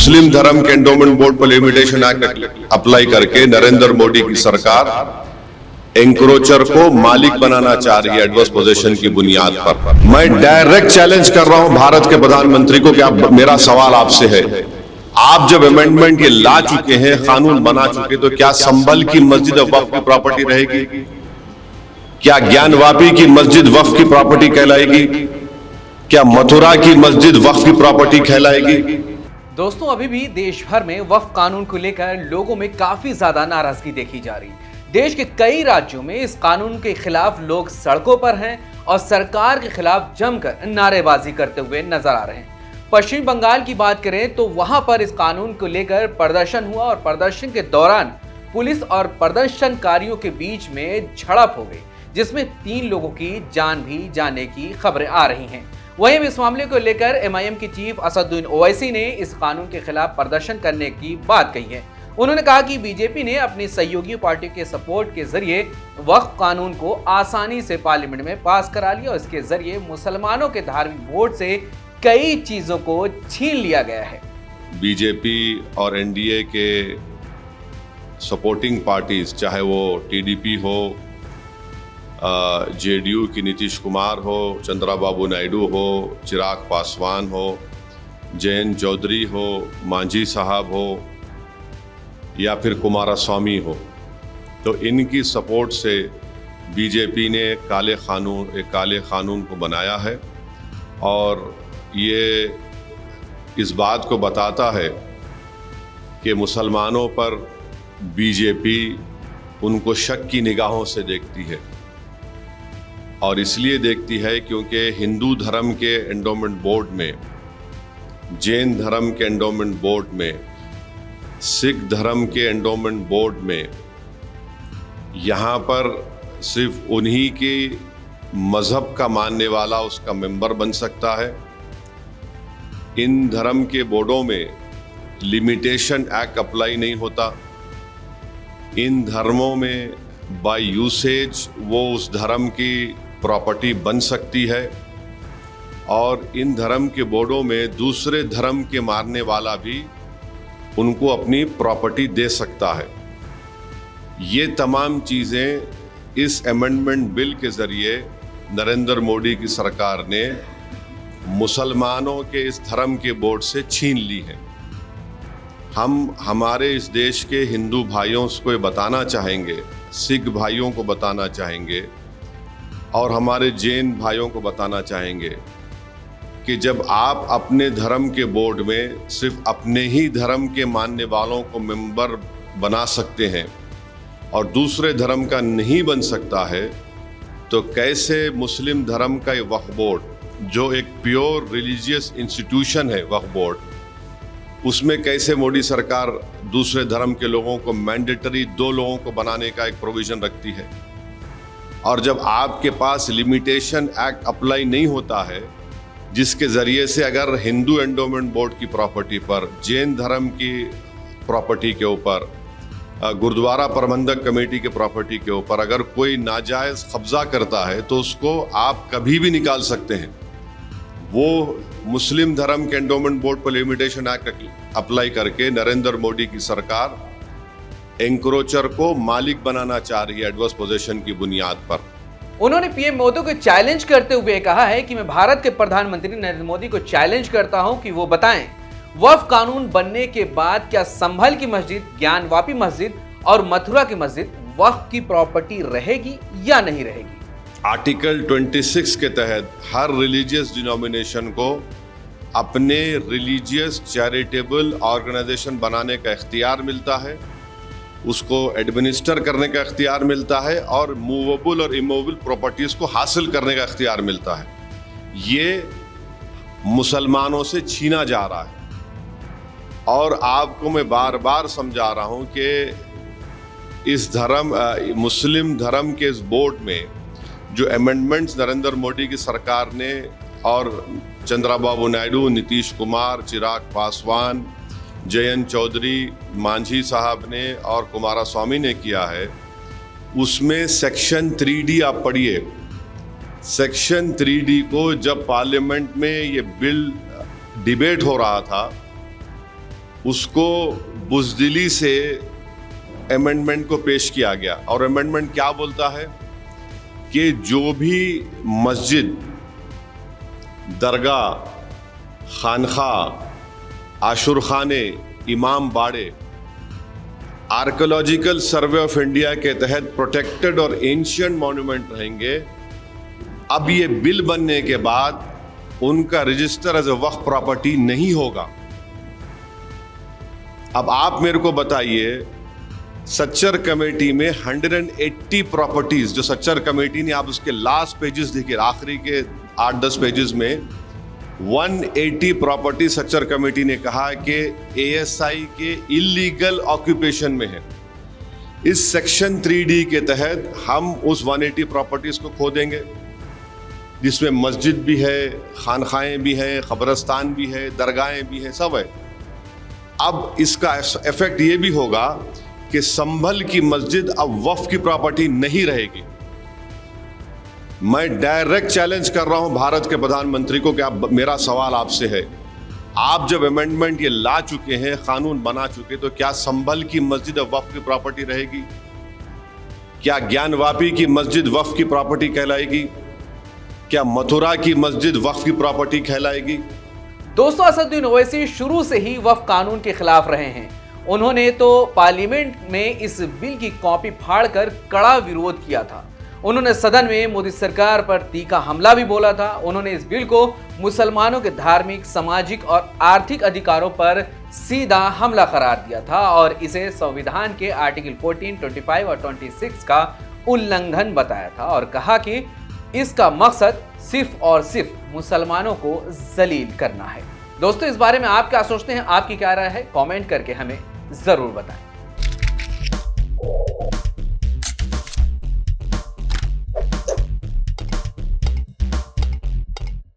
मुस्लिम धर्म के endowment board पर लिमिटेशन एक्ट अप्लाई करके नरेंद्र मोदी की सरकार एंक्रोचर को मालिक बनाना चाह रही है एडवर्स पोजीशन की बुनियाद पर। मैं डायरेक्ट चैलेंज कर रहा हूं भारत के प्रधानमंत्री को कि आप, मेरा सवाल आपसे है, आप जब अमेंडमेंट ये ला चुके हैं, कानून बना चुके, तो क्या संभल की मस्जिद वक्फ की प्रॉपर्टी रहेगी? क्या ज्ञानवापी की मस्जिद वक्फ की प्रॉपर्टी कहलाएगी? क्या मथुरा की मस्जिद वक्फ की प्रॉपर्टी कहलाएगी? दोस्तों, अभी भी देश भर में वक्फ कानून को लेकर लोगों में काफी ज्यादा नाराजगी देखी जा रही। देश के कई राज्यों में इस कानून के खिलाफ लोग सड़कों पर हैं और सरकार के खिलाफ जमकर नारेबाजी करते हुए नजर आ रहे हैं। पश्चिम बंगाल की बात करें तो वहां पर इस कानून को लेकर प्रदर्शन हुआ और प्रदर्शन के दौरान पुलिस और प्रदर्शनकारियों के बीच में झड़प हो गई, जिसमें 3 लोगों की जान भी जाने की खबरें आ रही हैं। वहीं इस मामले को लेकर एमआईएम की चीफ असदुद्दीन ओवैसी ने इस कानून के खिलाफ प्रदर्शन करने की बात कही है। उन्होंने कहा कि बीजेपी ने अपनी सहयोगी पार्टी के सपोर्ट के जरिए वक्फ कानून को आसानी से पार्लियामेंट में पास करा लिया और इसके जरिए मुसलमानों के धार्मिक वोट से कई चीजों को छीन लिया गया है। बीजेपी और एनडीए के सपोर्टिंग पार्टीज, चाहे वो टीडीपी हो, जेडीयू की नीतीश कुमार हो, चंद्रबाबू नायडू हो, चिराग पासवान हो, जयंत चौधरी हो, मांझी साहब हो या फिर कुमारस्वामी हो, तो इनकी सपोर्ट से बीजेपी ने एक काले कानून को बनाया है और ये इस बात को बताता है कि मुसलमानों पर बीजेपी उनको शक की निगाहों से देखती है। और इसलिए देखती है क्योंकि हिंदू धर्म के एंडोमेंट बोर्ड में, जैन धर्म के एंडोमेंट बोर्ड में, सिख धर्म के एंडोमेंट बोर्ड में, यहाँ पर सिर्फ उन्हीं के मजहब का मानने वाला उसका मेंबर बन सकता है। इन धर्म के बोर्डों में लिमिटेशन एक्ट अप्लाई नहीं होता। इन धर्मों में बाय यूसेज वो उस धर्म की प्रॉपर्टी बन सकती है और इन धर्म के बोर्डों में दूसरे धर्म के मानने वाला भी उनको अपनी प्रॉपर्टी दे सकता है। ये तमाम चीज़ें इस अमेंडमेंट बिल के ज़रिए नरेंद्र मोदी की सरकार ने मुसलमानों के इस धर्म के बोर्ड से छीन ली है। हम हमारे इस देश के हिंदू भाइयों को ये बताना चाहेंगे, सिख भाइयों को बताना चाहेंगे और हमारे जैन भाइयों को बताना चाहेंगे कि जब आप अपने धर्म के बोर्ड में सिर्फ अपने ही धर्म के मानने वालों को मेंबर बना सकते हैं और दूसरे धर्म का नहीं बन सकता है, तो कैसे मुस्लिम धर्म का ये वक्फ बोर्ड, जो एक प्योर रिलीजियस इंस्टीट्यूशन है वक्फ बोर्ड, उसमें कैसे मोदी सरकार दूसरे धर्म के लोगों को मैंडेटरी 2 लोगों को बनाने का एक प्रोविजन रखती है? और जब आपके पास लिमिटेशन एक्ट अप्लाई नहीं होता है, जिसके ज़रिए से अगर हिंदू एंडोमेंट बोर्ड की प्रॉपर्टी पर, जैन धर्म की प्रॉपर्टी के ऊपर, गुरुद्वारा प्रबंधक कमेटी के प्रॉपर्टी के ऊपर अगर कोई नाजायज़ कब्जा करता है तो उसको आप कभी भी निकाल सकते हैं। वो मुस्लिम धर्म के एंडोमेंट बोर्ड पर लिमिटेशन एक्ट अप्लाई करके नरेंद्र मोदी की सरकार एंक्रोचर को मालिक बनाना चाह रही है एडवर्स पोजीशन की बुनियाद पर। उन्होंने पीएम मोदी को चैलेंज करते हुए कहा है कि मैं भारत के प्रधानमंत्री नरेंद्र मोदी को चैलेंज करता हूं कि वो बताएं, वक्फ कानून बनने के बाद क्या संभल की मस्जिद, ज्ञानवापी मस्जिद और मथुरा की मस्जिद वक्फ की प्रॉपर्टी रहेगी या नहीं रहेगी। आर्टिकल 26 के तहत हर रिलीजियस डिनोमिनेशन को अपने रिलीजियस चैरिटेबल ऑर्गेनाइजेशन बनाने का इख्तियार मिलता है, उसको एडमिनिस्टर करने का इख्तियार मिलता है और मूवेबल और इमूवेबल प्रॉपर्टीज़ को हासिल करने का इख्तियार मिलता है। ये मुसलमानों से छीना जा रहा है और आपको मैं बार बार समझा रहा हूँ कि इस मुस्लिम धर्म के इस बोर्ड में जो अमेंडमेंट्स नरेंद्र मोदी की सरकार ने और चंद्रबाबू नायडू, नीतीश कुमार, चिराग पासवान, जयंत चौधरी, मांझी साहब ने और कुमारस्वामी ने किया है, उसमें सेक्शन 3D आप पढ़िए। सेक्शन 3D को जब पार्लियामेंट में ये बिल डिबेट हो रहा था उसको बुज़दिली से अमेंडमेंट को पेश किया गया। और अमेंडमेंट क्या बोलता है कि जो भी मस्जिद, दरगाह, खानखा, आशुरखाने, इमाम बाड़े आर्कोलॉजिकल सर्वे ऑफ इंडिया के तहत प्रोटेक्टेड और एंशिएंट मॉन्यूमेंट रहेंगे, अब ये बिल बनने के बाद उनका रजिस्टर एज ए वक्फ प्रॉपर्टी नहीं होगा। अब आप मेरे को बताइए, सच्चर कमेटी में 180 प्रॉपर्टीज, जो सच्चर कमेटी ने, आप उसके लास्ट पेजेस देखिए, आखिरी के 8-10 पेजेस में 180 प्रॉपर्टी सच्चर कमेटी ने कहा कि एएसआई के इलीगल ऑक्यूपेशन में है। इस सेक्शन 3D के तहत हम उस 180 प्रॉपर्टीज को खो देंगे, जिसमें मस्जिद भी है, खानखाएं भी हैं, कब्रस्तान भी है, दरगाहें भी हैं, सब है। अब इसका इफेक्ट ये भी होगा कि संभल की मस्जिद अब वक्फ की प्रॉपर्टी नहीं रहेगी। मैं डायरेक्ट चैलेंज कर रहा हूं भारत के प्रधानमंत्री को कि आप, मेरा सवाल आपसे है, आप जब अमेंडमेंट ये ला चुके हैं, कानून बना चुके, तो क्या संभल की मस्जिद अब वक्फ की प्रॉपर्टी रहेगी? क्या ज्ञानवापी की मस्जिद वक्फ की प्रॉपर्टी कहलाएगी? क्या मथुरा की मस्जिद वक्फ की प्रॉपर्टी कहलाएगी? दोस्तों, असदुद्दीन ओवैसी शुरू से ही वक्फ कानून के खिलाफ रहे हैं। उन्होंने तो पार्लियामेंट में इस बिल की कॉपी फाड़कर कड़ा विरोध किया था। उन्होंने सदन में मोदी सरकार पर तीखा हमला भी बोला था। उन्होंने इस बिल को मुसलमानों के धार्मिक, सामाजिक और आर्थिक अधिकारों पर सीधा हमला करार दिया था और इसे संविधान के आर्टिकल 14, 25 और 26 का उल्लंघन बताया था और कहा कि इसका मकसद सिर्फ और सिर्फ मुसलमानों को जलील करना है। दोस्तों, इस बारे में आप क्या सोचते हैं? आपकी क्या राय है? कमेंट करके हमें जरूर बताएं।